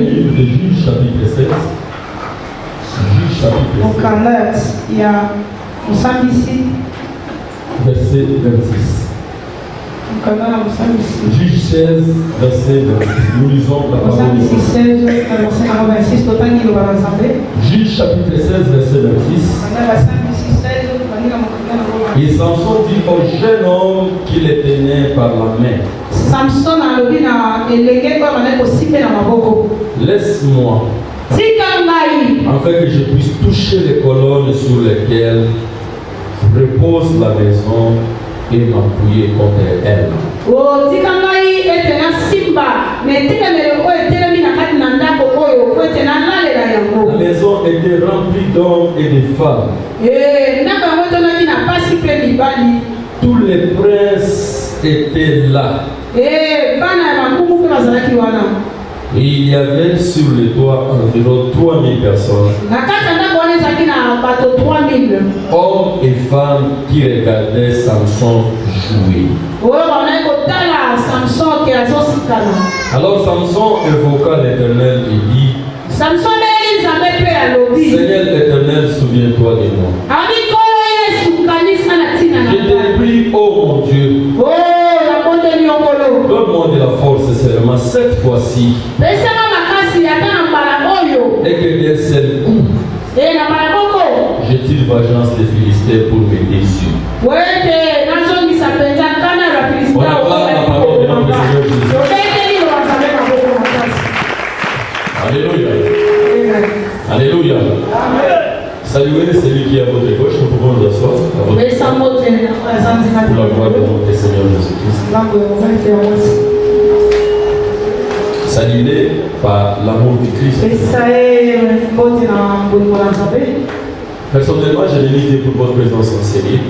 livre de Juge chapitre 16. Juge chapitre 16. Il y a Mosambisi. Verset 26. Juge 16, verset 26. Nous lisons la parole de Dieu. Juge chapitre 16, verset 26. Et Samson dit au jeune homme qui les tenait par la main, laisse-moi, afin que je puisse toucher les colonnes sur lesquelles repose la maison et m'appuyer contre elle. La maison était remplie d'hommes et de femmes. Tous les princes étaient là. Et il y avait sur le toit environ 3000 personnes, hommes et femmes qui regardaient Samson jouer. Alors Samson invoqua l'Éternel et dit, Seigneur l'Éternel, souviens-toi de moi. Je te prie, oh mon Dieu, donne-moi de la force seulement cette fois-ci, et que d'un seul coup, je tire vengeance des Philistins pour mes déçus. On acclame la parole de notre Seigneur Jésus. Alléluia. Alléluia. Saluez celui qui est à votre gauche, nous pouvons nous asseoir. Pour la gloire de notre Seigneur Jésus-Christ. Saluez par l'amour de Christ. Personnellement, j'ai l'unité pour votre présence en série.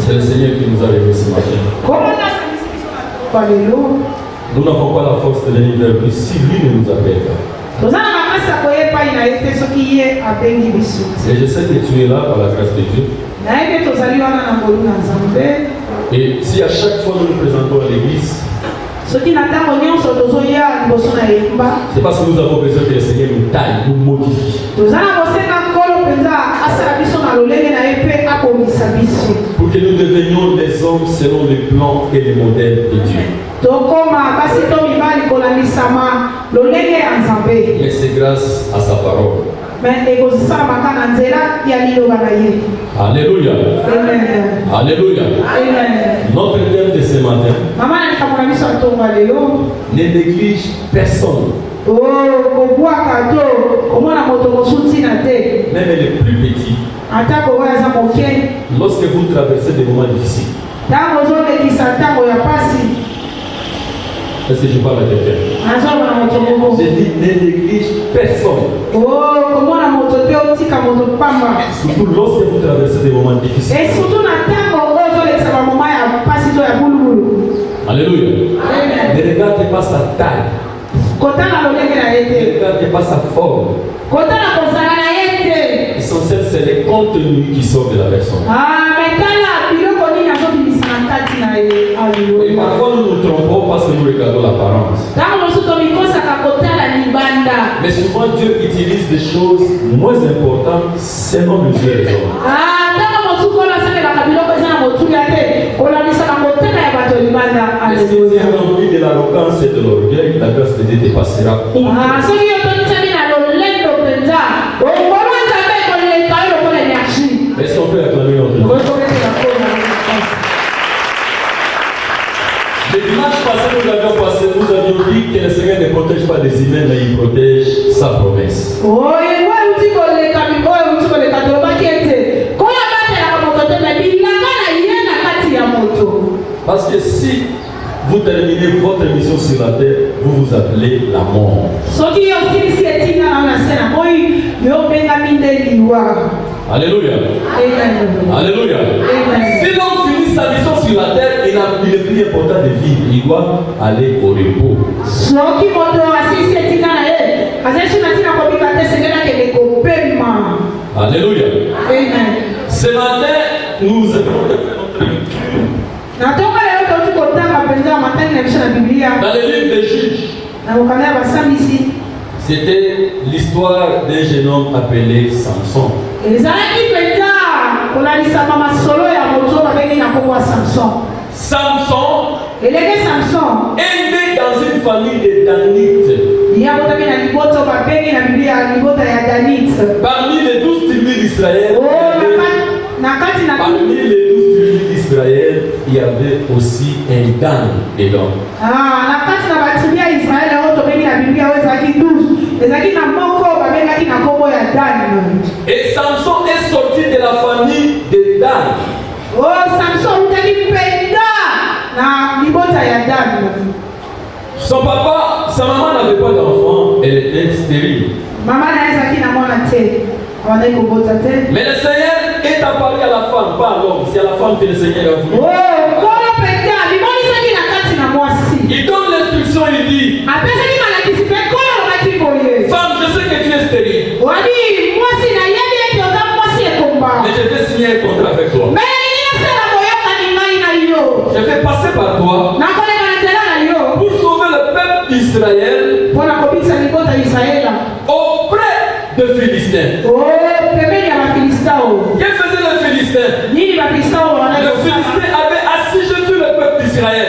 C'est le Seigneur qui nous a révélé ce matin. Nous n'avons pas la force de l'univers, mais si lui ne nous appelle pas. Et je sais que tu es là par la grâce de Dieu. Et si à chaque fois nous nous présentons à l'église, c'est parce que nous avons besoin que le Seigneur nous taille, nous modifie. Pour que nous devenions des hommes selon les plans et les modèles de Dieu. Mais c'est grâce à sa parole. Alléluia. Alléluia. Notre thème de ce matin, ne néglige personne. Même les plus petits. Lorsque vous traversez des moments difficiles. Est-ce que je parle à quelqu'un? J'ai dit ne néglige personne. Surtout lorsque vous traversez des moments difficiles. Alléluia. Ne regardez pas sa taille. Ne regardez pas sa forme. L'essentiel, c'est les contenus qui sortent de la personne. Et parfois nous nous trompons parce que nous regardons l'apparence. Mais souvent Dieu utilise des choses moins importantes selon le Dieu des hommes. Et si tu es rempli de l'arrogance et de l'orgueil, la grâce de Dieu te passera outre. Est-ce qu'on peut acclamer notre Dieu? Le dimanche passé, nous avions dit que le Seigneur ne protège pas les humains, mais il protège sa promesse. Parce que si vous terminez votre mission sur la terre, vous vous appelez la mort. Alléluia. Alléluia. Si l'homme finit sa mission sur la terre, il est plus important de vivre. Il doit aller au repos. Alléluia. Ce matin, nous allons faire notre lecture Dans le livre des Juges, c'était l'histoire d'un jeune homme appelé Samson. Samson est né dans une famille de Danites. Parmi les 12 tribus d'Israël, il y avait aussi un Dan dedans. Et Samson est sorti de la famille de Dan. Son papa, sa maman n'avait pas d'enfant, elle était stérile. Mais le Seigneur est apparu à la femme, pas à l'homme. C'est à la femme que le Seigneur a voulu. Il donne l'instruction, il dit: femme, je sais que tu es stérile, mais je vais signer un contrat avec toi. Je vais passer par toi pour sauver le peuple d'Israël auprès de Philistins. Que faisait le Philistin? Le Philistin avait assiégé tout le peuple d'Israël.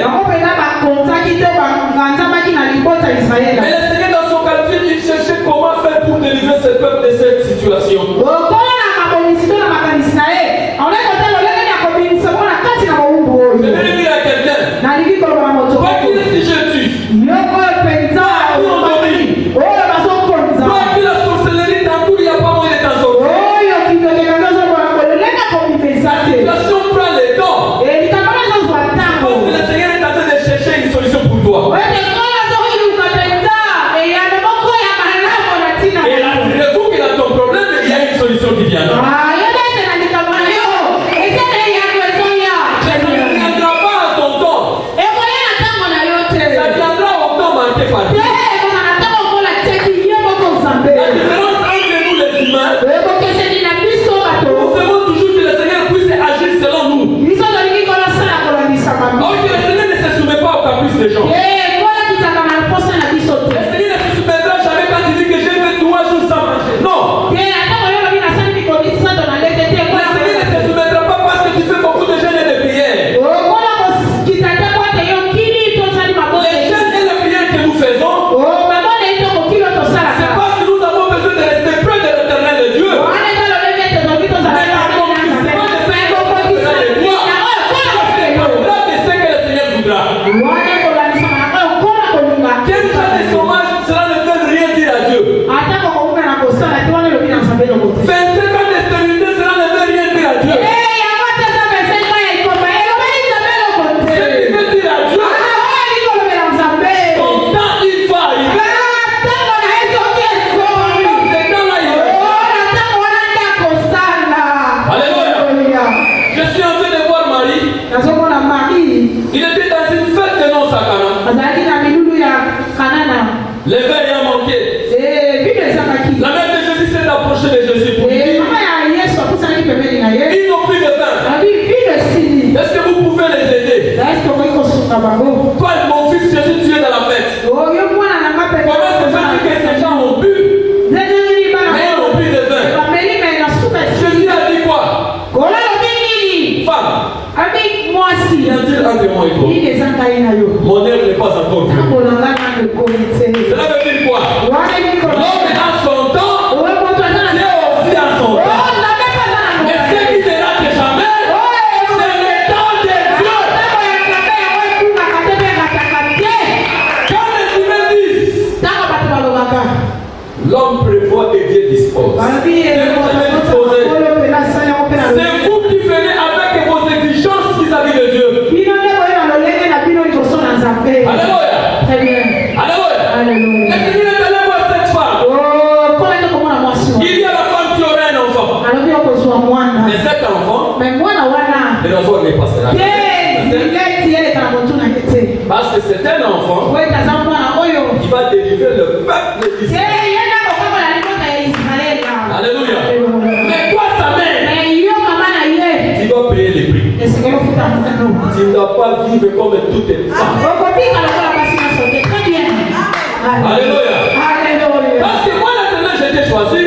Mais le Seigneur, dans son calcul, il cherchait comment faire pour délivrer ce peuple de cette situation. Je vais dire à quelqu'un: toi qui es si je tue, toi qui la sorcellerie t'entoure, il n'y a pas moyen de t'en sortir. La situation prend les dents. Parce que le Seigneur est en train de chercher une solution pour toi. Et rassurez-vous que dans ton problème, il y a une solution qui vient. Les gens. Le Seigneur ne se soumettra jamais quand il dit que j'ai fait 3 jours sans manger. Non. Le Seigneur ne se soumettra pas parce que tu fais beaucoup de jeûnes et de prières. Les jeûnes et les prières que nous faisons, c'est parce que nous avons besoin de rester près de l'Éternel de Dieu. Il était dans une fête de noces à Cana. Les verres ayant manqué. La mère de Jésus s'est approchée de Jésus pour lui dire: ils n'ont plus de vin. Est-ce que vous pouvez les aider? Toi, mon fils Jésus, tu es dans la fête. Comment se fait-il que ces gens ont bu, mais ils n'ont plus de vin? Jésus a dit quoi? Femme, il y a Dieu entre moi et toi. Mon œuvre n'est pas encore venue. Cela veut dire quoi? L'homme a son temps, Dieu aussi a son temps. Mais ce qui ne rate jamais, c'est le temps de Dieu. Quand les humains disent, l'homme prévoit et Dieu dispose. C'est vous qui venez avec vos exigences vis-à-vis de Dieu. Alléluia. Alléluia. Est-ce qu'il est allé voir cette femme? Il y a la femme qui aurait un enfant. Mais cet enfant, le enfant n'est pas cela. Parce que c'est un enfant qui va délivrer le peuple d'Israël. Alléluia. Mais toi, sa mère, tu dois payer les prix. Tu ne dois pas vivre comme toutes les femmes. Alléluia. Parce que moi, maintenant, j'ai été choisi.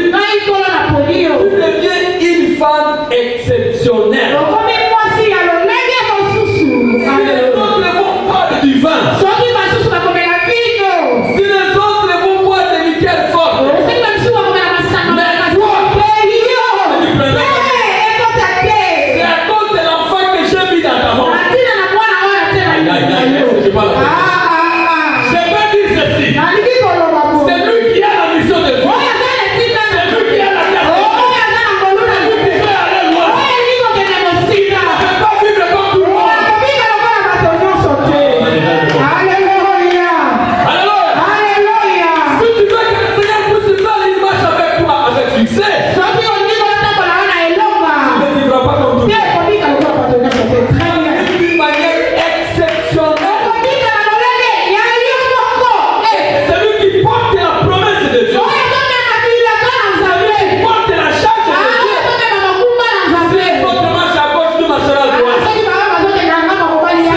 Tu deviens une femme exceptionnelle. Si les autres vont boire du vin, si les autres vont boire de liqueurs fortes, c'est à cause de l'enfant que j'ai mis dans ta main. Je parle. Je vais dire ceci. C'est lui qui a la mission de Dieu. C'est lui qui a la mission de Dieu. C'est lui qui fait aller loin. Il ne peut pas vivre comme tout le monde. Alléluia. Si tu veux que le Seigneur puisse faire une marche avec toi avec succès, tu ne vivras pas comme tout le monde. D'une manière exceptionnelle. C'est lui qui porte la promesse de Dieu. Qui porte la charge de Dieu. Si votre marche à gauche, tu marcheras à droite. Ce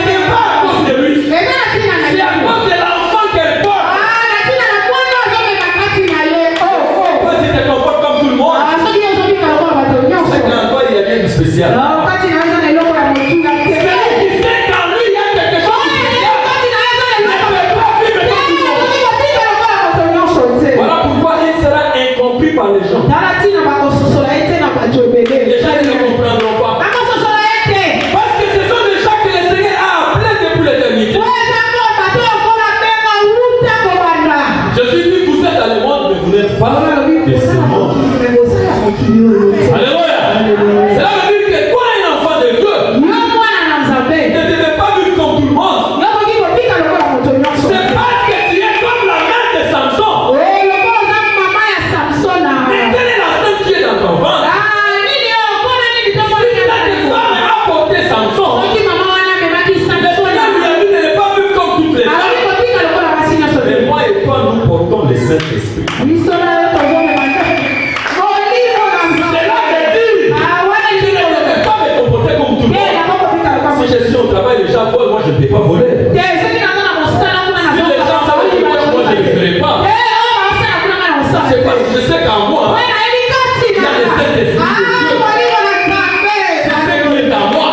n'est pas à cause de lui. C'est à cause de l'enfant qu'elle porte. Pourquoi tu te comportes comme tout le monde? C'est qu'en toi, il y a rien de spécial. C'est lui qui sait qu'en lui, il y a quelque chose de spécial. Ne peut pas vivre comme tout le monde. Voilà pourquoi il sera incompris par les gens. Les gens ne le comprendront pas. Parce que ce sont des gens que le Seigneur a appelés depuis l'éternité. Je suis dit, vous êtes dans le monde, mais vous n'êtes pas de ce monde. Alléluia. Cela veut dire que toi, un enfant de Dieu, ne devais pas vivre comme tout le monde. C'est parce que tu es comme la mère de Samson. Mais quelle est la femme qui est dans ton ventre? Si ta femme a porté Samson, le Seigneur lui a dit de ne pas vivre comme toutes les femmes. Mais moi et toi, nous portons le Saint-Esprit. Cela veut dire, tu ne devais pas me comporter comme tout le monde. Si je suis au travail, les gens volent, moi je ne peux pas voler. Si les gens savent que moi je ne le ferai pas. C'est parce que je sais qu'en moi, il y a le Saint-Esprit de Dieu. Je sais qu'il est en moi.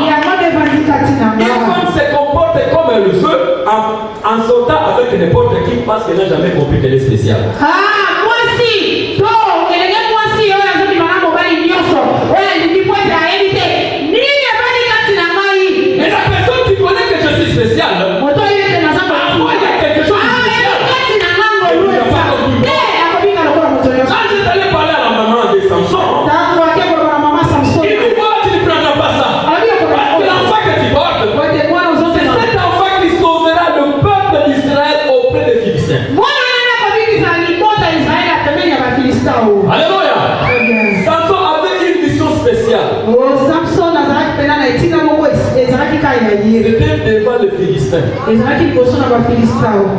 Une femme se comporte comme elle le veut en sortant avec n'importe qui parce qu'elle n'a jamais compris qu'elle est spéciale. Mais la personne qui connaît que je suis spécial, en moi il y a quelque chose de spécial. Et lui, il n'y a pas comme tout le monde. Quand je t'allais parler à la maman de Samson, il dit voilà, tu ne prendras pas ça. Parce que l'enfant que tu portes, c'est cet enfant qui sauvera le peuple d'Israël auprès des Philistins. Alléluia. Samson avait une mission spéciale. C'était devant les Philistins.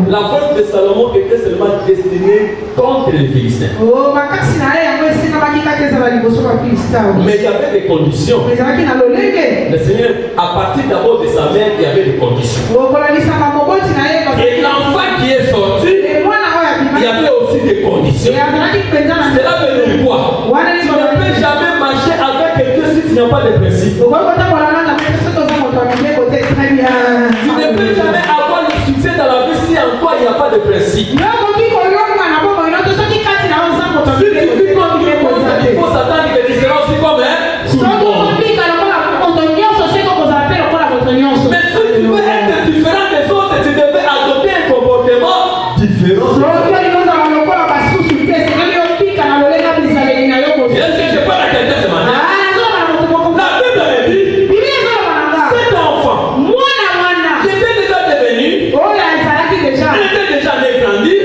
La force de Salomon était seulement destinée contre les Philistins. Mais il y avait des conditions. Le Seigneur, à partir d'abord de sa mère, il y avait des conditions. Et l'enfant qui est sorti, il y avait aussi des conditions. Cela veut dire quoi? Tu ne peux jamais marcher avec quelqu'un si tu n'as pas de principe. Tu ne peux jamais avoir le succès dans la vie si en toi il n'y a pas de principe. Si tu vis comme tout le monde, il faut s'attendre que tu seras aussi comme tout le monde. Mais si tu veux être différent des autres, tu devais adopter un comportement différent. Est-ce que je parle à quelqu'un ce matin? La Bible me dit, cet enfant, qui était déjà devenu, il était déjà né grandi,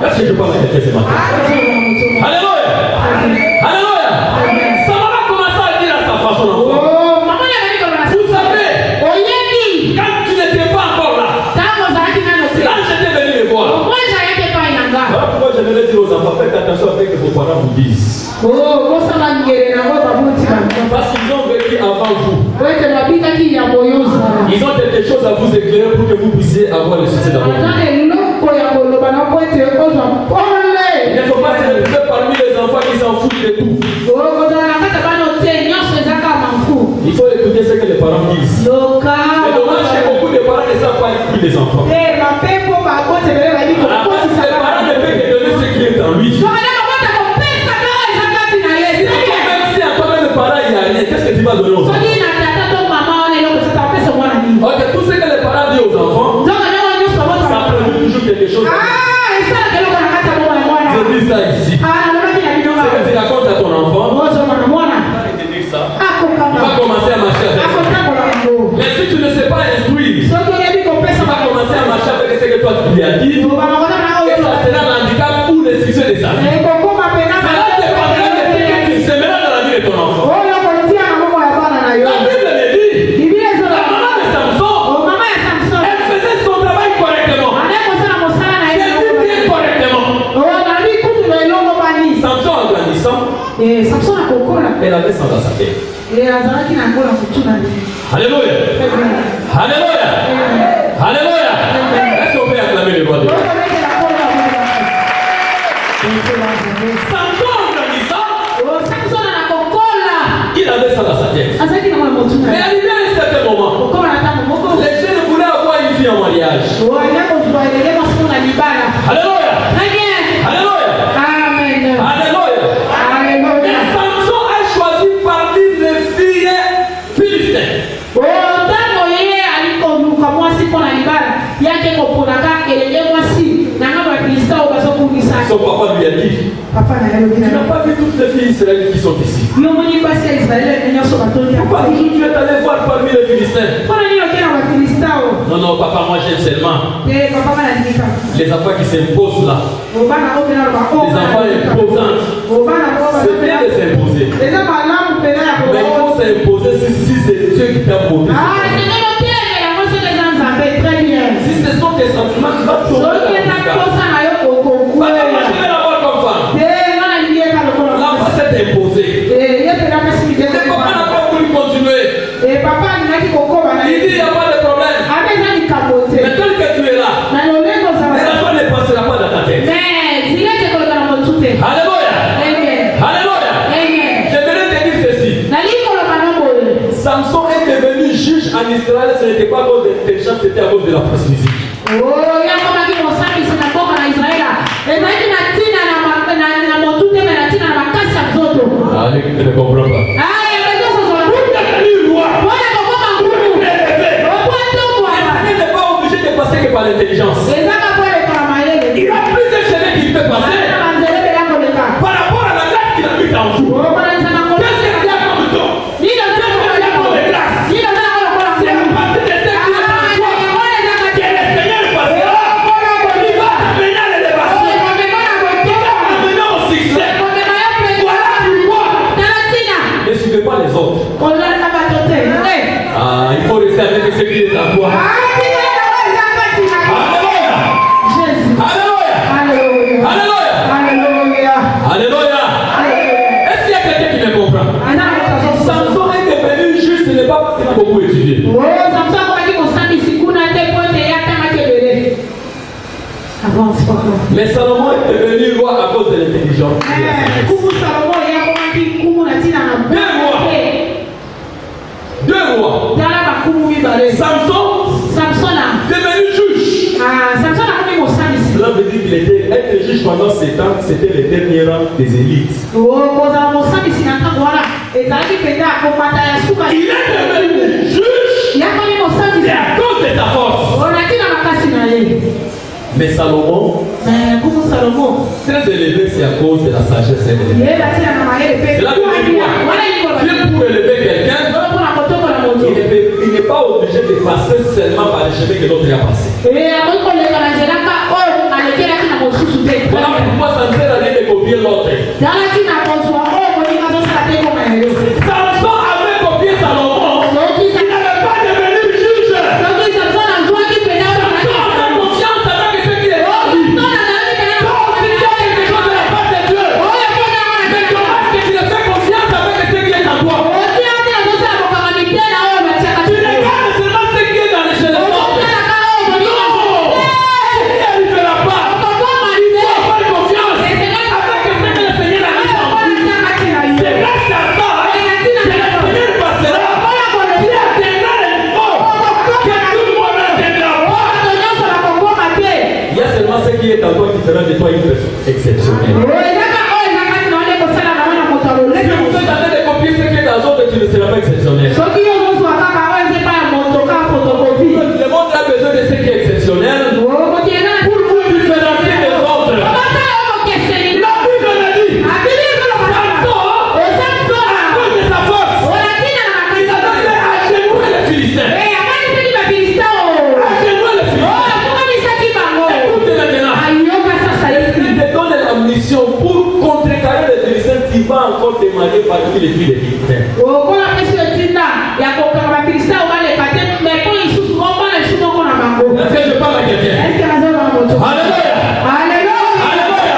Est-ce que je parle à quelqu'un ce matin? Alléluia. Alléluia. Ça va commencer à dire à sa façon d'enfant. Vous savez, quand tu n'étais pas encore là, quand j'étais venu me voir, voilà pourquoi j'aimerais dire aux enfants, faites attention avec ce que vos parents vous disent. Parce qu'ils ont vécu avant vous. Ils ont quelque chose à vous éclairer pour que vous puissiez avoir le succès dans votre vie. Il ne faut pas se retrouver parmi les enfants qui s'en foutent de tout. Il faut écouter ce que les parents disent. C'est dommage que beaucoup de parents ne savent pas écouter les enfants. Les parents ne peuvent que donner ce qui est en lui. Même si à toi-même le parent il n'y a rien, qu'est-ce que tu vas donner aux enfants? Ok, tout ce que les parents disent aux enfants, ça produit toujours quelque chose. Je dis ça ici. Ce que tu racontes à ton enfant, il va te dire ça. Il va commencer à marcher avec ça. Mais si tu ne sais pas instruire, il va commencer à marcher avec ce que toi tu lui as dit. Et ça sera l'handicap ou le succès de sa vie. Cela dépendra de ce que tu sèmeras dans la vie de ton enfant. La Bible me dit, la maman de Samson, elle faisait son travail correctement. Elle vit bien correctement. Samson en grandissant, elle avait ça dans sa tête. Alléluia. Alléluia. Alléluia. Est-ce qu'on peut acclamer le roi de Dieu? Samson en grandissant, il avait ça dans sa tête. Mais arrivé à un certain moment, les jeunes voulaient avoir une fille en mariage. Alléluia. Alléluia. Alléluia. Et Samson a choisi parmi les filles philistines. Son papa lui a dit, tu n'as pas vu toutes les filles israéliennes qui sont ici. Pourquoi toujours tu es allé voir parmi les Philistins? Non, non, papa, moi j'aime seulement les enfants qui s'imposent là. Les enfants imposants. C'est bien de s'imposer. Mais il faut s'imposer si c'est Dieu qui t'a posé. Si ce sont tes sentiments qui vont te sauver. Moi je vais l'avoir comme femme. L'enfant s'est imposé. Le papa n'a pas voulu continuer. Il dit il n'y a pas de problème. Mais tant que tu es là, l'enfant ne passera pas dans ta tête. Alléluia. Alléluia. J'aimerais te dire ceci. Samson est devenu juge en Israël, ce n'était pas à cause de l'intelligence, c'était à cause de la force physique. Ah, je ne comprends pas. Il n'est pas obligé de passer que par l'intelligence. Il y a plusieurs chemins qu'il peut passer par rapport à la grâce qu'il a mis en vous. Qu'est-ce qu'il y a comme don? Il y a comme de grâce. C'est à partir de ce qui est en toi que le Seigneur passera. Il va amener à l'élévation. Il va amener au succès. Voilà pourquoi. Ne suivez pas les autres. Ah, il faut rester avec ce qui est en toi. Alléluia. Est-ce qu'il y a quelqu'un qui me comprend? Samson est devenu juste, ce n'est pas parce qu'il a beaucoup étudié. Mais Salomon est devenu roi à cause de l'intelligence. 2 rois. Samson devenu juge. Cela veut dire qu'il était être juge pendant 7 ans, c'était le dernier rang des élites. Il est devenu juge, c'est à cause de sa force. Mais Salomon, très élevé, c'est à cause de la sagesse et de l'élevé. C'est là que Dieu pour élever quelqu'un, il n'est pas obligé de passer seulement par les chemins que l'autre a passé. Voilà pourquoi Samson a dit de copier l'autre. Samson avait copié Salomon. Il n'avait pas devenu juge. Samson avait confiance avec ce qu'il est dit. Donc, si tu as quelque chose de la part de Dieu, mais comment est-ce que tu le fais confiance avec ce qui est en toi? Tu regardes seulement ce qui est dans les chez les autres. Qui est en toi qui fera de toi une personne exceptionnelle. Si vous êtes en train de copier ce qui est dans l'autre, tu ne seras pas exceptionnel. Le monde a besoin de ce qui est exceptionnel pour vous différencier des autres. La Bible le dit. Samson, à cause de sa force, il a donné à genoux les Philistins. Pour contrecarrer les Philistins, tu vas encore témoigner parmi les filles des Philistins. Est-ce que je parle à quelqu'un? Alléluia! Alléluia!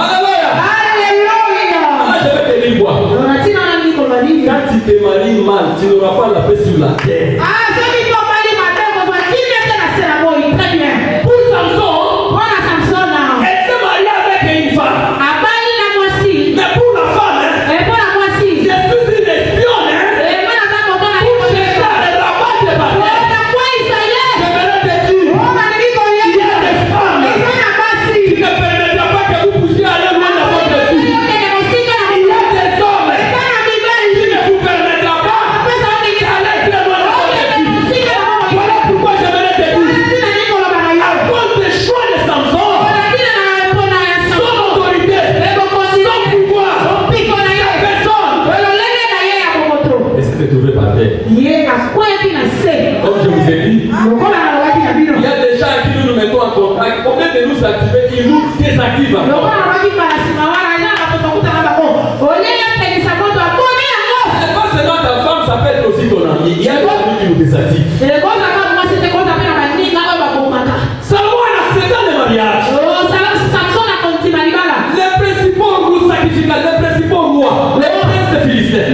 Alléluia! Je vais te dire quoi? Quand tu te maries mal, tu n'auras pas la paix sur la terre. Pour Samson, comme je vous ai dit, il y a des gens à qui nous nous mettons en contact. Au lieu de nous activer, ils nous désactivent encore. C'est pas seulement ta femme, ça peut être aussi ton ami. Il y a des amis qui nous désactivent. Salomon a 7 ans de mariage. Les principaux rois sacrificateurs, les principaux rois, les princes de Philistins.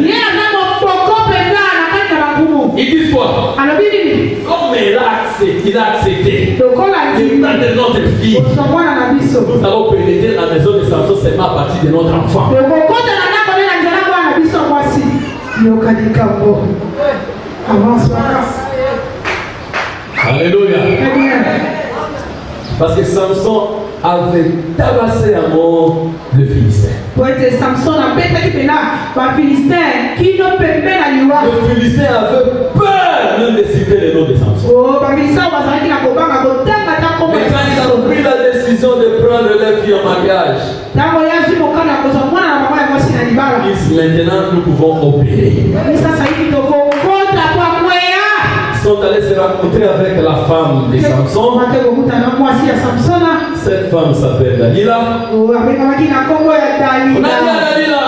Ils disent quoi? Comme il a accepté l'état de notre fille, nous allons pénétrer la maison de Samson seulement à partir de notre enfant. Alléluia. Parce que Samson avait tabassé à mort le Philistin. Le Philistin avait peur même de citer le nom de Samson. Mais quand ils ont pris la décision de prendre leur fille en mariage, maintenant nous pouvons opérer. Ils sont allés se rencontrer avec la femme de Samson. Cette femme s'appelle Dalila. On a dit à Dalila.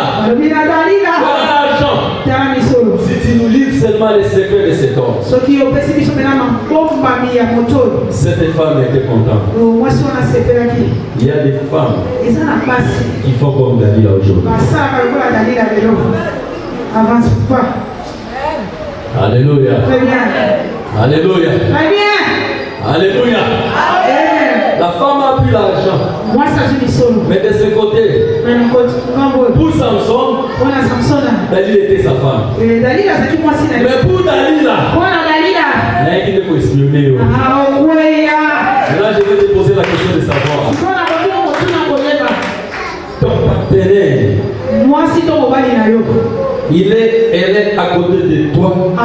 Voilà l'argent. Si tu nous livres seulement les secrets de cet homme. Cette femme était contente. Il y a des femmes qui font comme Dalila aujourd'hui. Alléluia. Alléluia. Alléluia. La femme a pris l'argent. Mais de ce côté, pour Samson, Dalila était sa femme. Mais pour Dalila, il y a qui peut espionner. Là, je vais te poser la question de savoir. Ton partenaire, elle est à côté de toi. Pour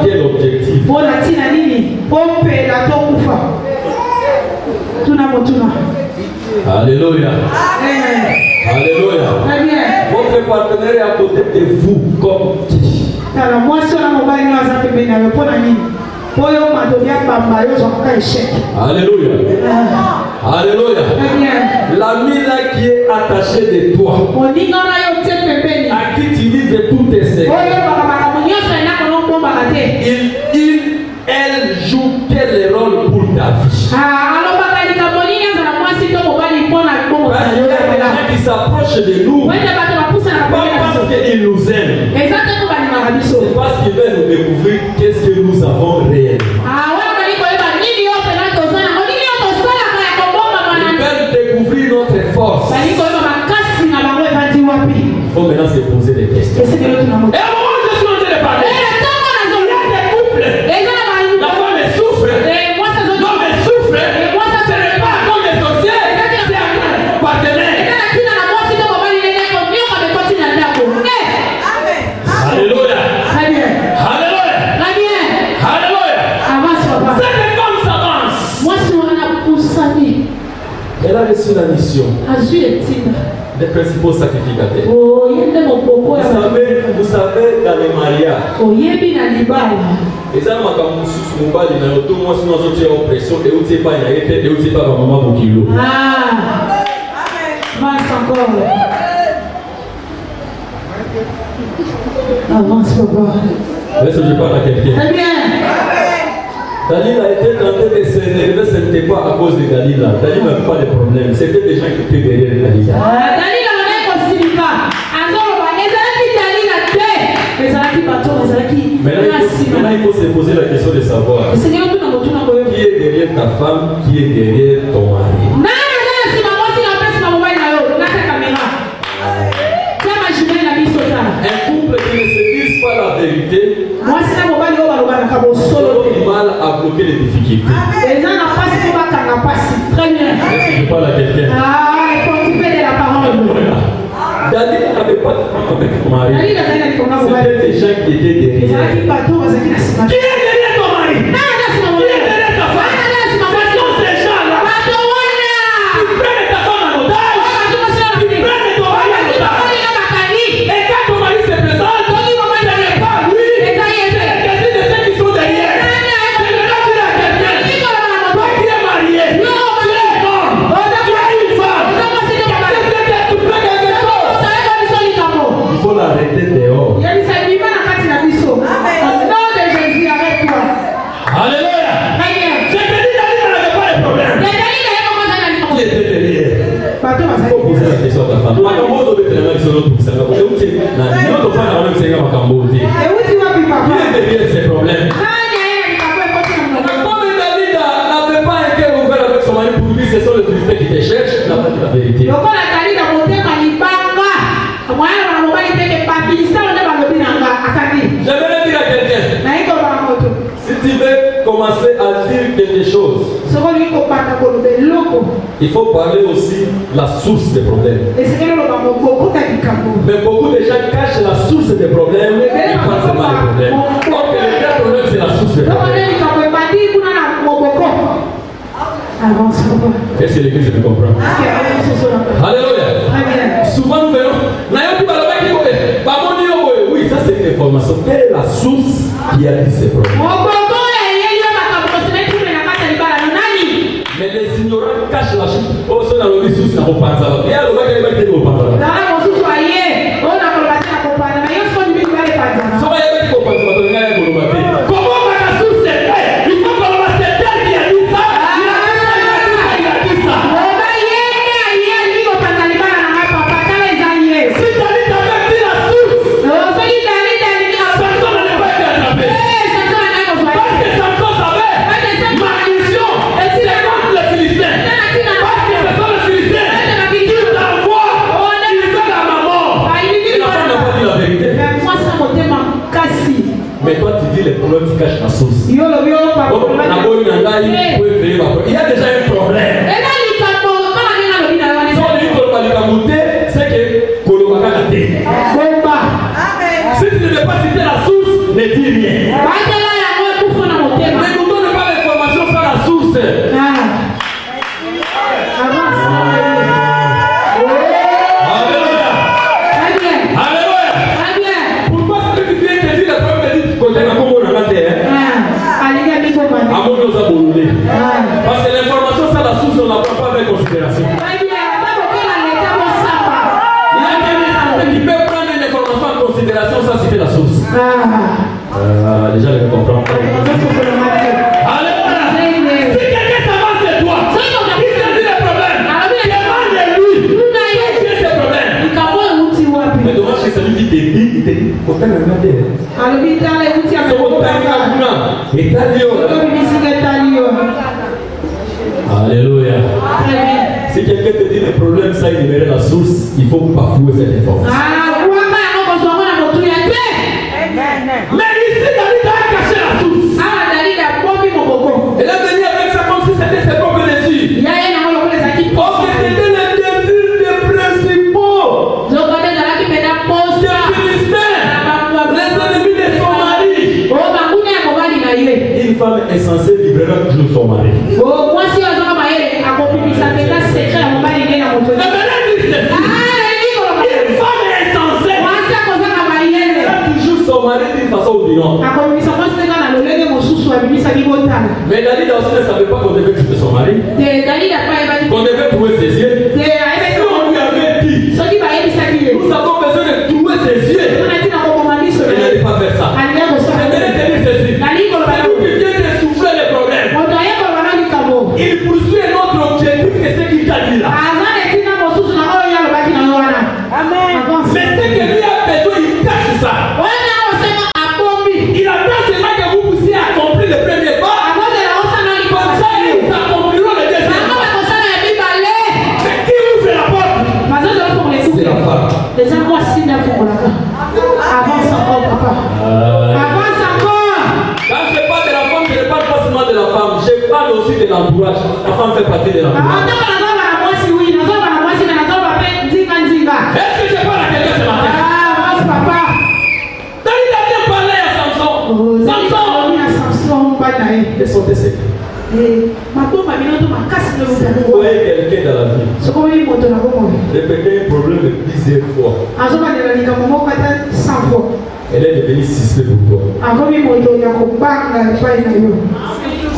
quel objectif? Alléluia. Alléluia. Votre partenaire est à côté de vous comme qui? Alléluia. Alléluia. L'ami là qui est attaché de toi, à qui tu livres de tous tes secrets, elle joue quel rôle pour ta vie? Parce qu'il y a des gens qui s'approchent de nous, pas parce qu'ils nous aiment, c'est parce qu'ils veulent nous découvrir qu'est-ce que nous avons réellement. Ils veulent découvrir notre force. Il faut maintenant se poser des questions. Et au moment où je suis en train de parler, il y a des couples. La femme souffre, l'homme souffre. Ce n'est pas comme les sorciers, c'est un partenaire. Alléluia. Alléluia. Alléluia. Cette femme s'avance. Elle a reçu la mission des principaux sacrificateurs. Vous savez, dans les mariages, les hommes qui ont sous mobile, ils ont tout le monde sur oppression et où c'est pas une arrêté et où c'est pas maman pour kilo. Avance, papa. Est-ce que je parle à quelqu'un? Très bien. Dalila était tenté de s'élever, ce n'était pas à cause de Dalila. Dalila n'avait pas de problème. C'était des gens qui étaient derrière Dalila. Maintenant, il faut se poser la question de savoir qui est derrière ta femme, qui est derrière ton mari. Un couple qui ne se dise pas la vérité aura du mal à bloquer les difficultés. Très bien. Est-ce que je parle à quelqu'un? David n'avait pas de problème avec son mari. C'était des gens qui étaient derrière. Qui est derrière ton mari? Qui est derrière ta femme? Ce sont ces gens-là qui prennent ta femme en otage, qui prennent ton mari en otage. Et quand ton mari se présente, ce n'est pas lui, c'est quelqu'un de ceux qui sont derrière. C'est le nom de la quelqu'un. Toi qui es marié, tu es mort, tu as une femme. Tu fais quelque chose. Il faut l'arrêter dehors. Alléluia. Je te dis, David n'avait pas de problème. Qui était derrière? Il faut poser la question à ta femme. Makambo de Béthéna qui sont notre poussanga. Qui est derrière ces problèmes? Comme David n'avait pas un cœur ouvert avec son mari, pour lui, ce sont les Philistins qui te cherchent. Il n'a pas dit la vérité. J'aimerais dire à quelqu'un, si tu veux commencer à dire quelque chose, il faut parler aussi la source des problèmes. Mais beaucoup de gens cachent la source des problèmes et pas seulement les problèmes. Donc le vrai problème, c'est la source des problèmes. Est-ce que l'église me comprend? Alléluia. Souvent nous verrons, oui, ça c'est une information. Quelle est la source qui a dit ces problèmes? Mais les ignorants cachent la source. Oh, c'est dans le source, ça ne va pas. Et alors, on va dire que vous parlez. Comment la source est faite? Il faut qu'on va se dire qui a dit ça. Il a dit ça. Si David avait dit la source, Samson n'allait pas être attrapé. Parce que Samson savait ma mission était contre les Philistins. Parce que ce sont les Philistins qui t'envoient, ils veulent qui peut prendre une information en considération sans citer la source. Déjà, je comprends. Alléluia. Si quelqu'un s'avance de toi, il te dit le problème. Demande de lui. Qu'est-ce que c'est le problème? Mais dommage que celui qui te dit, il te dit, autant ne pas dire. Alléluia. Si quelqu'un te dit le problème, ça énumérer la source, il faut pas fouiller cette information. Mais ici, David a caché la source. Elle est venue avec ça comme si c'était ses propres désirs. Oh, que c'était le désir des principaux. Des Philistins. Les ennemis de son mari. Une femme est censée livrer toujours son mari. Son mari d'une façon ou d'une autre. Mais David aussi ne savait pas qu'on devait tuer son mari. Qu'on devait trouver ses yeux. Si on lui avait dit, nous avons besoin de trouver ses yeux, il n'allait pas faire ça. J'aimerais te dire ceci. Celui qui vient de souffrir les problèmes, il poursuit un autre objectif que ce qu'il t'a dit là. Mais ce que lui a besoin, il cache ça. Il attend seulement que vous puissiez accomplir le premier pas. Comme ça, nous accomplirons le deuxième pas. Mais qui ouvre la porte? C'est la femme. Avance encore, papa. Avance encore. Quand je parle de la femme, je ne parle pas seulement de la femme. Je parle aussi de l'entourage. La femme fait partie de l'entourage. Est-ce que je parle à quelqu'un ce matin? Avance, papa. David a bien parlé à Samson. Samson. Quels sont tes secrets? Vous voyez quelqu'un dans la vie. Répétez un problème plusieurs fois. Elle est devenue suspect pour toi.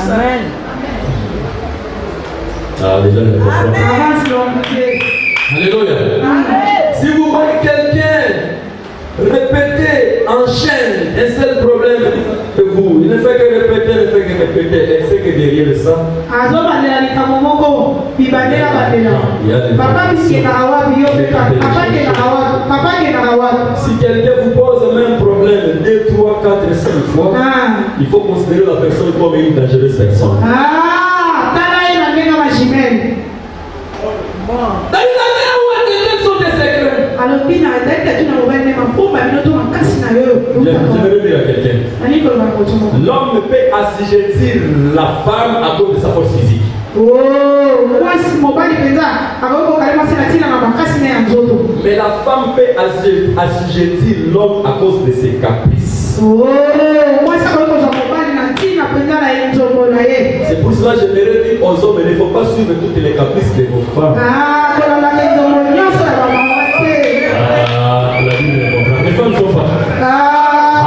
Amen. Déjà, je comprends. Alléluia. Si vous voyez quelqu'un répéter en chaîne un seul problème que vous, il ne fait que répéter, elle sait que derrière ça, si quelqu'un vous pose le même problème 2, 3, 4, 5 fois, il faut considérer la personne comme une dangereuse personne. Quels sont tes secrets? J'aimerais dire à quelqu'un, l'homme ne peut assujettir la femme à cause de sa force physique. Mais la femme peut assujettir l'homme à cause de ses caprices. C'est pour cela que j'aimerais dire aux hommes, il ne faut pas suivre toutes les caprices de vos femmes. La Bible ne comprend. Les femmes sont pas.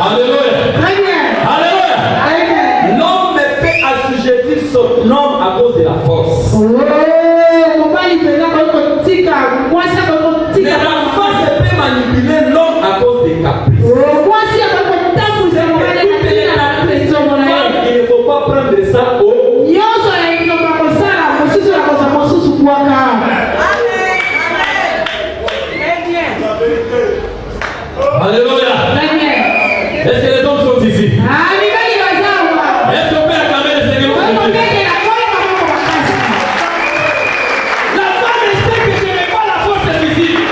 Alléluia. Alléluia. L'homme ne peut assujettir son homme à cause de la force. Mais la force peut manipuler l'homme à cause des caprices. Il ne faut pas prendre ça au. Alléluia. Est-ce que les hommes sont ici? Est-ce qu'on peut acclamer le Seigneur? La femme sait que je n'ai pas la force physique.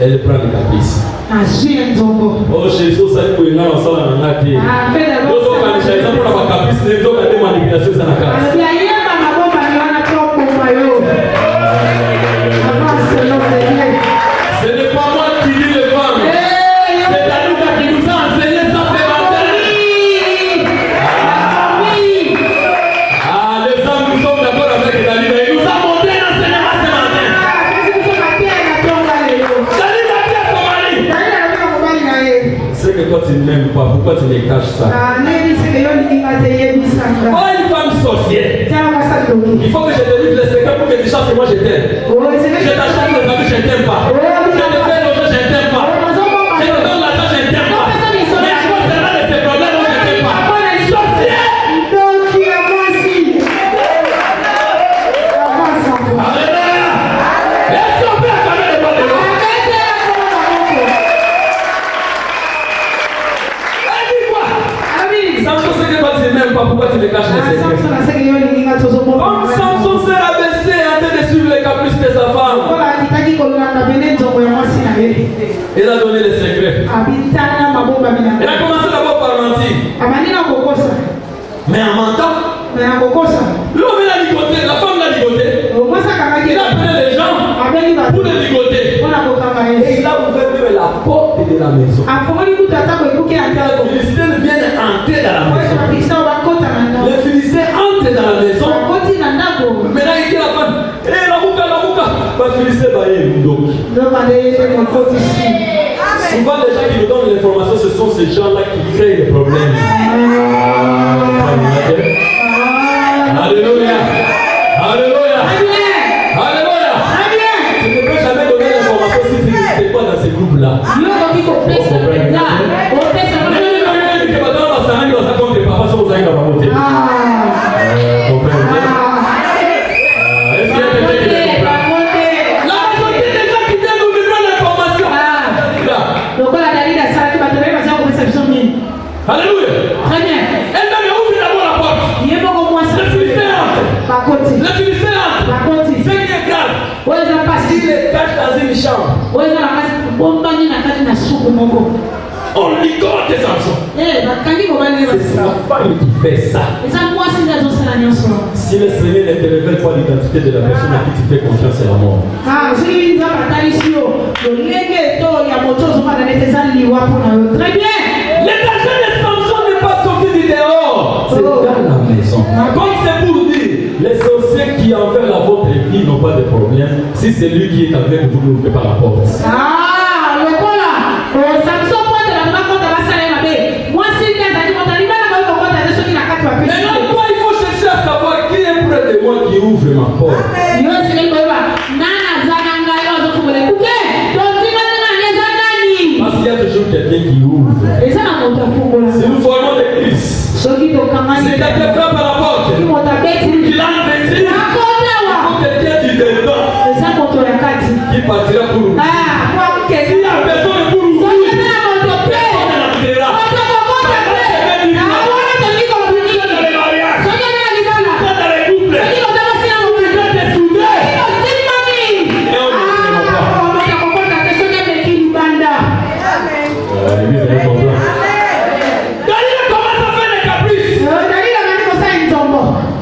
Elle prend le caprice. Oh Jésus, ça peut y avoir ensemble en acte. Nous sommes dans les exemple pour la caprice, nous sommes dans des manipulations dans la case. Ce n'est pas moi qui dis les femmes. C'est David qui nous a enseigné ça ce matin. Les hommes, nous sommes d'accord avec David. Il nous a montré l'enseignement ce matin. David a dit à son mari. C'est que toi tu ne m'aimes pas. Pourquoi tu me caches ça? Oh, une femme sorcière. Il faut que je te livre les secrets pour que tu saches que moi je t'aime. Je t'achète les amis, je ne t'aime pas. Je te fais loger, je ne t'aime pas. Je te donne l'argent, je ne t'aime pas. Mais à cause de l'un de tes problèmes, je ne t'aime pas. Sorcier! Alléluia! Est-ce qu'on peut acclamer le bon de l'eau? Dis-moi! Samson sait que toi tu ne m'aimes pas, pourquoi tu me caches les secrets? Comme Samson s'est abaissé en train de suivre les caprices de sa femme, il a donné les secrets. Il a commencé d'abord par mentir. Mais en mentant, l'homme il a ligoté, la femme l'a ligoté. Il a appelé les gens pour les ligoter. Et il a ouvert même la porte de la maison. Les Philistins viennent entrer dans la maison. Les Philistins entrent dans la maison. Maintenant il dit à la femme, hé la bouca. Les Philistins va y aller. Souvent les gens qui nous donnent l'information, ce sont ces gens-là qui créent des problèmes. Alléluia. Alléluia. Alléluia. Tu ne peux jamais donner l'information si tu n'es pas dans ces groupes-là. Alléluia. Très bien. Elle ouvre d'abord la porte. Le Philistin entre. Ce qui est grave, il les cache dans une chambre. On ligote Samson. C'est sa femme qui fait ça. Si le Seigneur ne te révèle pas l'identité de la personne à qui tu fais confiance, c'est la mort. Très bien. L'étagère de Samson n'est pas sorti du dehors. C'est dans la maison. Comme c'est pour dire, les sorciers qui envers la votre vie n'ont pas de problème. Si c'est lui qui est avec vous, n'ouvrez pas la porte. Maintenant, toi, il faut chercher à savoir qui est près de moi qui ouvre ma porte. Parce qu'il y a toujours quelqu'un qui ouvre. Si nous formons l'église, si quelqu'un frappe à la porte, qu'il entre ici, il faut quelqu'un qui dedans, qui partira pour nous. Si la personne est pour nous,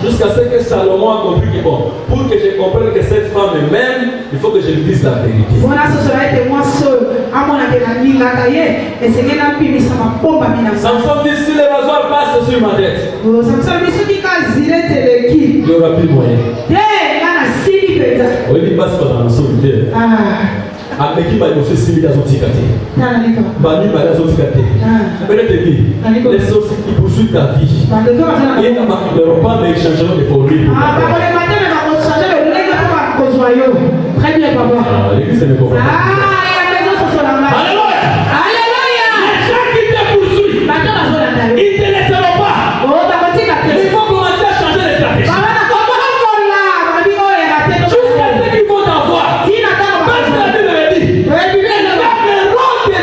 jusqu'à ce que Salomon a compris que bon, pour que je comprenne que cette femme m'aime, il faut que je lui dise la vérité. Samson dit si les rasoirs passent sur ma tête, il n'y aura plus de moyen. Oui, il passe par la solitaire. Avec qui va y aussi les autres catés. Bani va les autres catés. Les sorciers qui poursuivent ta vie. Et ne vont pas échanger des fourmis. Très bien, papa. L'église ne comprend pas. Alléluia. Les gens qui te poursuivent, ils ne te laisseront pas. Il faut commencer à changer les stratégies. Jusqu'à ce qu'ils vont t'avoir. Parce que la Bible me dit,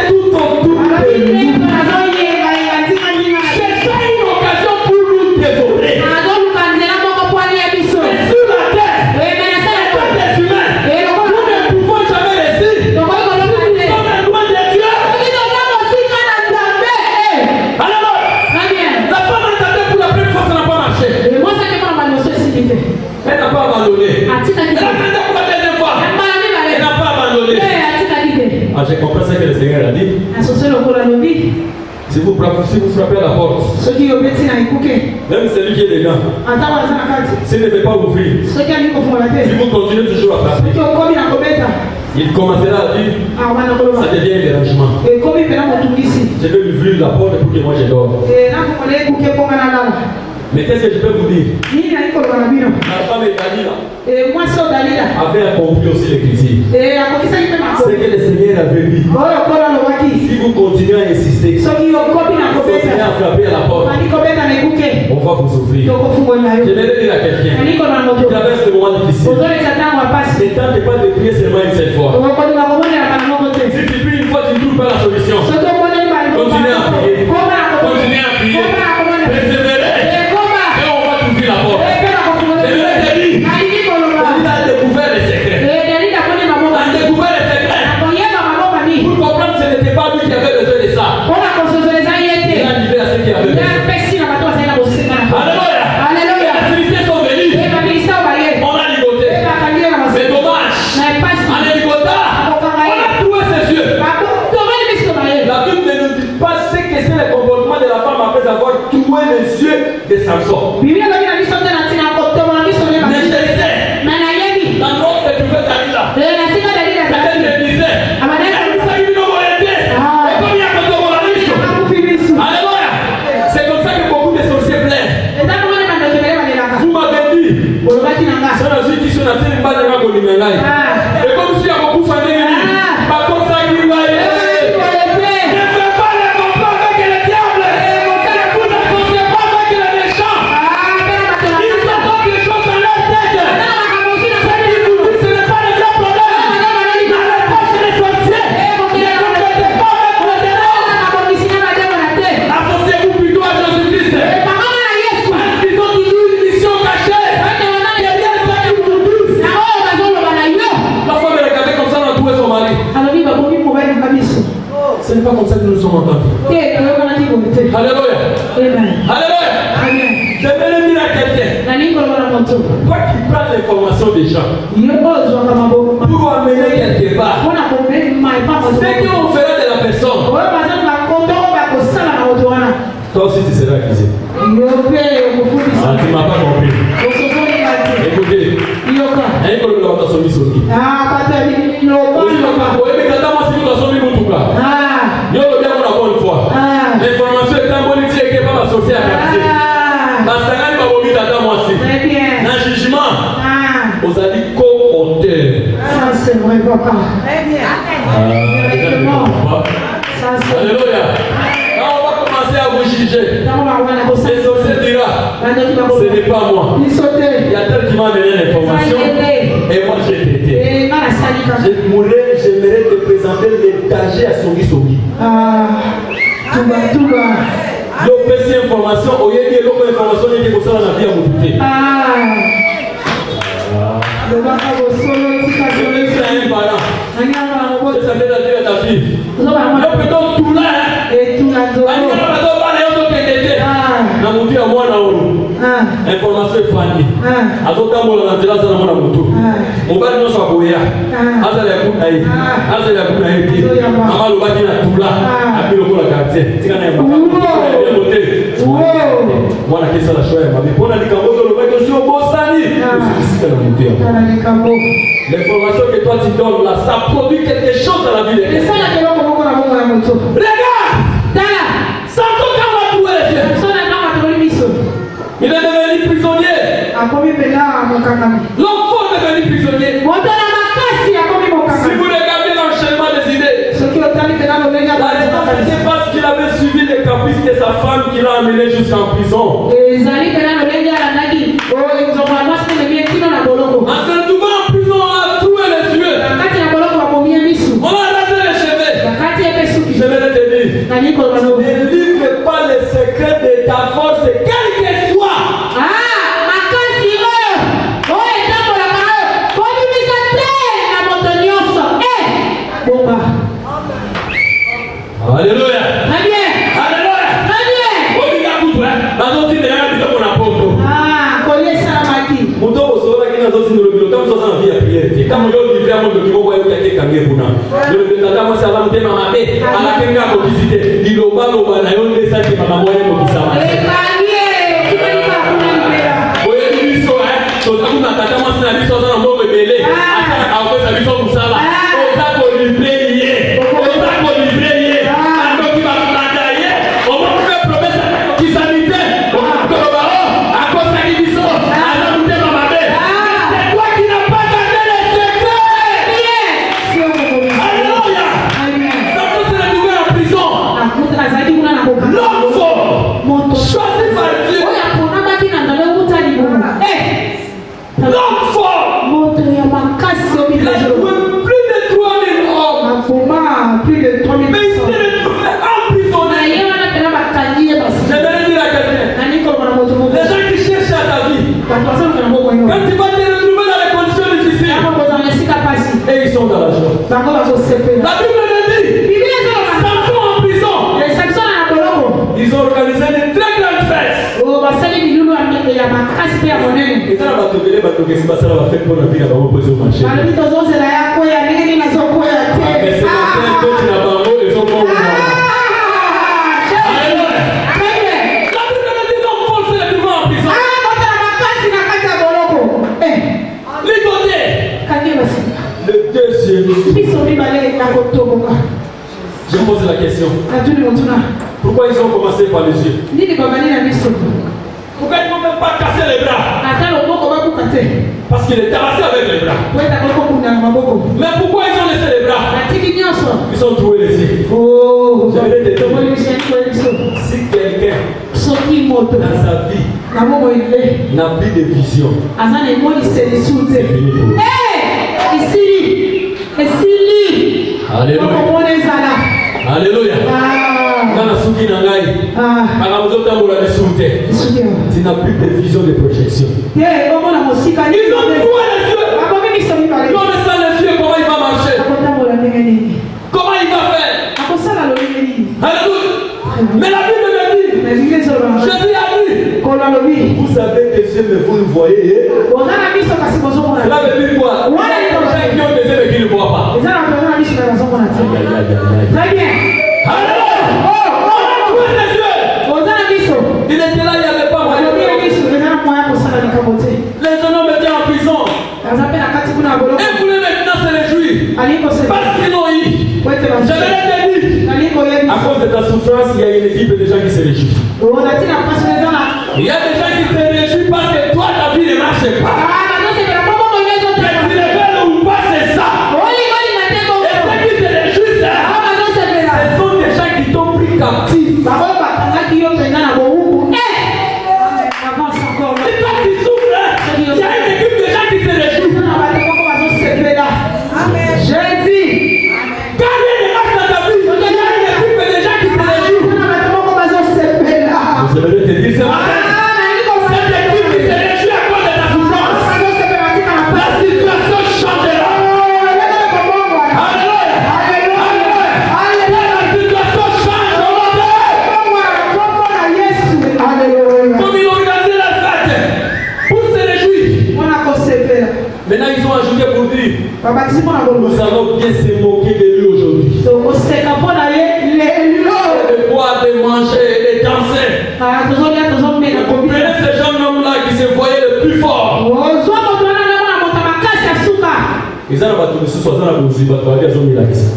tout autour de nous. C'est ça une occasion pour nous dévorer. Mais sur la terre, les humains, nous ne pouvons jamais réussir. Nous sommes loin de Dieu. Alors, la femme entendait pour la première fois, ça n'a pas marché. Elle n'a pas abandonné. Elle a tenté pour la deuxième fois. Elle n'a pas abandonné. J'ai compris ce que le Seigneur a dit. Si vous frappez à la porte, même celui qui est dedans, s'il ne veut pas ouvrir, si vous continuez toujours à frapper, il commencera à dire, ça devient un dérangement. Je vais lui ouvrir la porte pour que moi je dors. Mais qu'est-ce que je peux vous dire? La femme est Dalila. Avait accompli aussi l'écriture. Ce que le Seigneur avait dit. Si vous continuez à insister, continuez à frapper à la porte, on va vous ouvrir. Je vais dire à quelqu'un qui traverse le moment difficile. Ne tente pas de prier seulement une seule fois. Si tu pries une fois, tu ne trouves pas la solution. Continuez à prier. Continuez à prier. Persévérez. Et on va t'ouvrir la porte. Je vais te dire. Il a découvert les secrets. Il a découvert les secrets. Pour comprendre que ce n'était pas lui qui avait besoin de ça. Il a livré à ce qu'il avait besoin. Alléluia. Les Philistins sont venus. On a ligoté. C'est dommage. En Hélicoptère, on a trouvé ses yeux. La Bible ne nous dit pas ce que c'est le comportement de la femme après avoir trouvé les yeux de Samson. Mais je sais, dans notre trouvé Dalila, elle me disait, alléluia. C'est comme ça que beaucoup de sorciers plaident. Vous m'avez dit, ça n'a pas dit sur la télé, pas de ma colline. Et comme si à beaucoup de familles, pas comme ça qu'il va y aller. Ce n'est pas comme ça que nous nous sommes entendus. Alléluia. Alléluia. J'aimerais dire à quelqu'un, toi qui prends l'information des gens pour amener quelque part, c'est qu'on fera de la personne. Toi aussi tu seras accusé. Ah, tu ne m'as pas compris. Écoutez, l'information est un bon outil qui n'est pas associé à quartier. Parce que quand il va vomir dans le jugement, vous allez co-auteur. Ça c'est vrai, papa. Très bien. Alléluia. Quand on va commencer à vous juger, les sorciers dira, ce n'est pas moi. Il y a tel qui m'a donné l'information et moi j'ai traité. J'aimerais te présenter les dangers à Songi Songi. Yo pesi information, au lieu de l'autre information, il y a des choses dans la vie à vous douter. Ça veut dire ta fille. Yo peut-être tout là. Information est fannie. Azoka mola na tela sana mona mutu. Mobali no saboya. Azala yakuna yi. Azala yakuna yi. Amalo baki na tula. Apilo kola quartier. Tika na yamba. Mwana kesa la shoya mabi. Pona likambozo lo baki sio bosani. Usisika na mutu ya. L'information que toi tu donnes là, ça produit quelque chose dans la vie de quelqu'un. Regarde! Samson quand on va trouver les yeux. Il est devenu prisonnier. L'enfant est devenu prisonnier. Si vous regardez l'enchaînement des idées, la réponse c'était parce qu'il avait suivi les caprices de sa femme qui l'a amené jusqu'en prison. En se trouvant en prison, on a trouvé les yeux. On a rasé les cheveux. Je vais te dire, ne livre pas les secrets de ta force, quel que soit. Alléluia. L'homme fort. Moto ya makasi au Il a joué plus de 3000 hommes. Akoma plus de 3000 Mais il s'est retrouvé emprisonné. na yeye anapenda bakangie basi. J'aimerais dire à quelqu'un, Na niko kwa moto moto. les gens qui cherchent à ta vie, Watu wasema kana moto moto. quand tu vas te retrouver dans les conditions difficiles, Hapo kwa zamesika pasi. et ils sont dans la joie. Bango bako sepela. La Bible me dit, Biblia inasema Samson en prison, les Samson na boloko. ils ont organisé une très grande fête. Oh basali bilulu ya makasi pe ya monene. Et ça, on va te donner, on va te donner, ça va faire pour la vie, on va poser au marché. Balobi tozozela yako ya nini na zoko ya te. Mais c'est la fête que tu n'as pas beau, ils sont pas au monde. Alléluia. La Bible me dit, l'homme fort se retrouve en prison. Ligoté. Le deuxième. Je pose la question. Pourquoi ils ont commencé par les yeux? Pourquoi ils n'ont même pas cassé les bras? Parce qu'il est tabassé avec les bras. Mais pourquoi ils ont laissé les bras? Ils ont trouvé les yeux. J'aimerais te dire, si quelqu'un dans sa vie n'a plus de vision, c'est fini pour lui. Alléluia. Alléluia. Dans la souki nangai, tu n'as plus de vision de projection. Ils ont trouvé les yeux. L'homme sans les yeux, comment il va marcher? Comment il va faire? Alléluia. Mais la Bible me dit, Jésus a dit, vous savez que Dieu me vous le voyez. Cela veut dire quoi? Il y a des gens qui ont des yeux mais qui ne voient pas. Très bien. Alléluia. Il était là, il n'y avait pas moyen. Les gens mettaient en prison. Et voulaient maintenant se réjouir. Parce qu'ils l'ont eu. J'avais dit, à cause de ta souffrance, il y a une équipe de gens qui se réjouissent. Il y a des gens qui se réjouissent parce que toi, ta vie ne marche pas. Mais tu le veux ou pas, c'est ça. Et ceux qui se réjouissent, ce sont des gens qui t'ont pris captif. C'est toi qui souffres. Il y a une équipe de gens qui se réjouissent. Quand il y a des marches dans ta vie, il y a une équipe de gens qui se réjouissent. Je vais te dire ce matin. Cette équipe qui se réjouit à cause de ta souffrance. La situation changera. Alléluia. Alléluia. La situation change aujourd'hui. Comme ils ont organisé la fête pour se réjouir. Maintenant ils ont ajouté pour dire, nous allons bien se moquer de lui aujourd'hui. De boire, de manger et de danser. Vous comprenez ces jeunes hommes-là qui se voyaient le plus fort. Ils ont battu le sous-soir dans la musique, ils ont mis la question.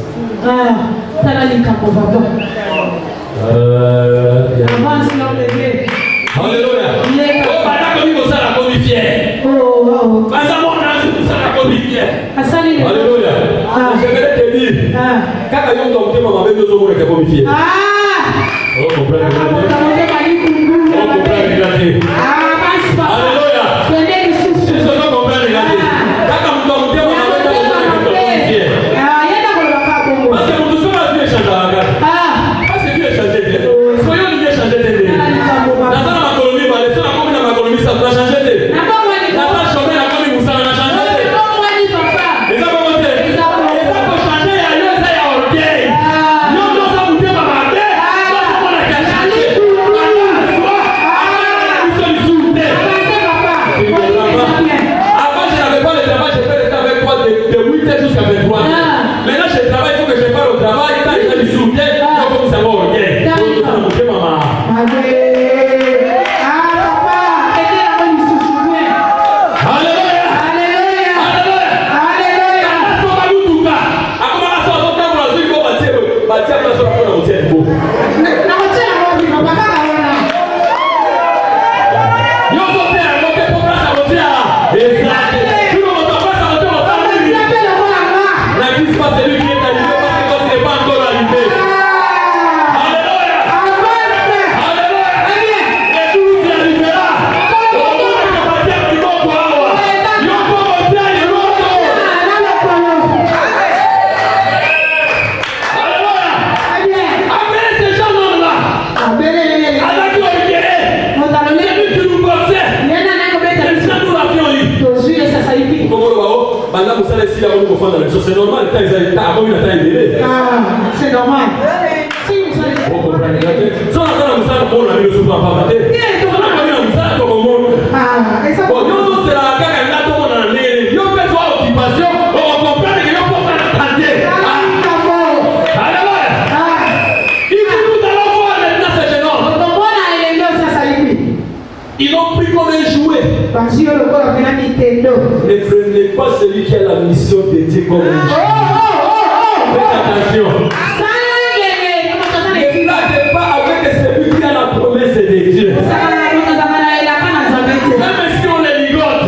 Alléluia. Oh, madame, comme vous allez comme fier. Madame, on a vu ça comme fier. Alléluia. Je vais te dire, quand ils ont tombé, maman, deux hommes qui comme fier. Oh, comprends le gâteau. Oh, comprends le gâteau. Alléluia. C'est ce qu'on comprend le gâteau. Quand on tombe, maman, deux hommes qui comme fier. Parce que nous tous la vie est changée à la gare. Parce que Dieu est changé. Soyons Dieu est changé. Dans la colonie, la colonie, ça va changer. Dans la chômée, la colonie, ça va changer. Et ça va monter. Et ça va changer. Il y a un orgueil. Non, ça vous dit, maman. Non, ça va changer. ça ici, là, on va faire c'est normal, avant une attaque de c'est normal. Vous comprenez? Si on a ça, on a mis le souffle en papaté. On a mis ça comme au monde. Bon, nous, c'est la caca, là, tout le monde en est. Nous, on fait soit occupation, on comprend que nous, on peut faire la tante. Alléluia. Il dit, nous allons voir maintenant ces jeunes hommes. Ils ont pris comme un jouet. Ne prenez pas celui qui a la mission de Dieu comme un jouet. Faites attention. Ne blaguez pas avec celui qui a la promesse de Dieu. Même si on les ligote,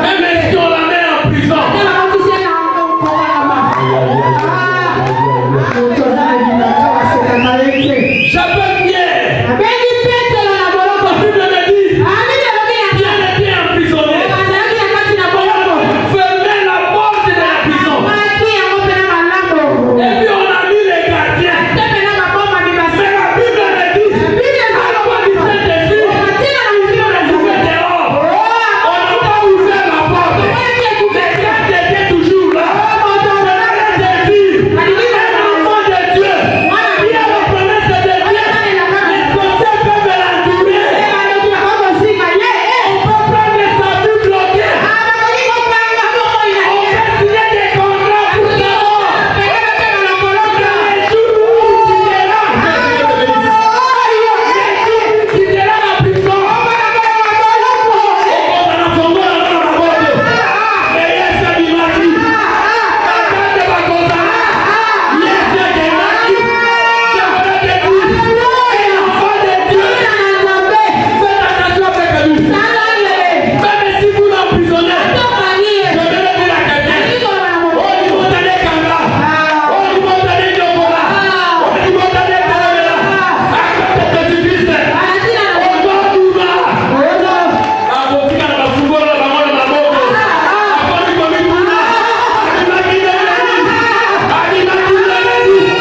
même si on la met en prison. J'appelle Pierre. La Bible me dit, Pierre était emprisonné. Fermez la porte de la prison. Et puis on a mis les gardiens. Mais la Bible me dit, à la fois du Saint-Esprit, on a ouvert dehors. On n'a pas ouvert la porte. Les gardes étaient toujours là. C'est Jésus, un enfant de Dieu. Qui a la promesse de Dieu. Les conseils peuvent l'entourer. On peut prendre sa vie bloquée. On peut signer des contrats pour d'abord. Les jours où tu iras la prison. On a fondé la porte. Et il y a ça qui m'a dit. Attendez pas comme ça. Il y a ça qui m'a dit. Je voulais te dire. L'enfant de Dieu. Faites attention avec lui. Même si vous l'emprisonnez, je vais le dire à quelqu'un. Au niveau de l'Ekanga, au niveau de l'Indokola, au niveau de l'Etalabela, à côté de Jésus-Christ, au Dodouma, à côté de la Fougola, la Maman de la Moko, à côté de Mikouna, à l'Imaginez, à l'Imaginez, à l'Imaginez.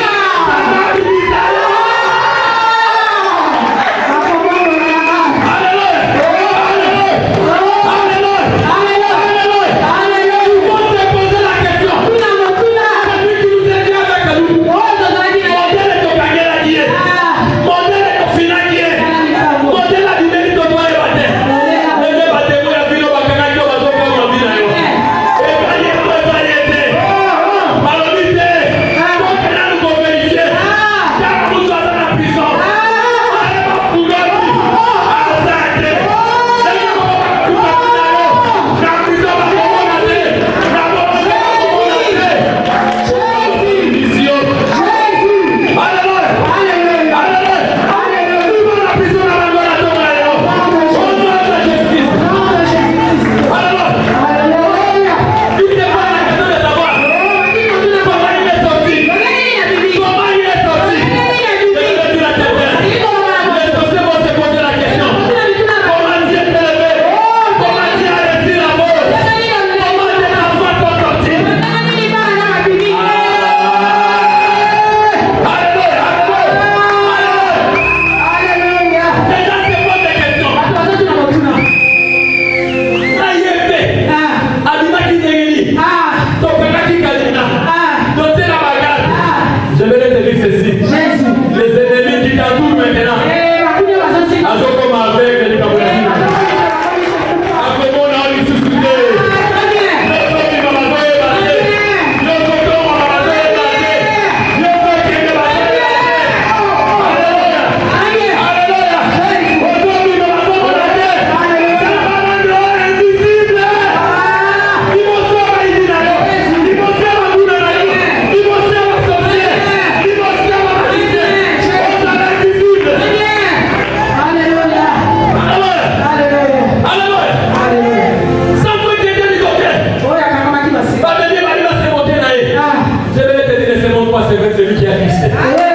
Celui qui a Christ.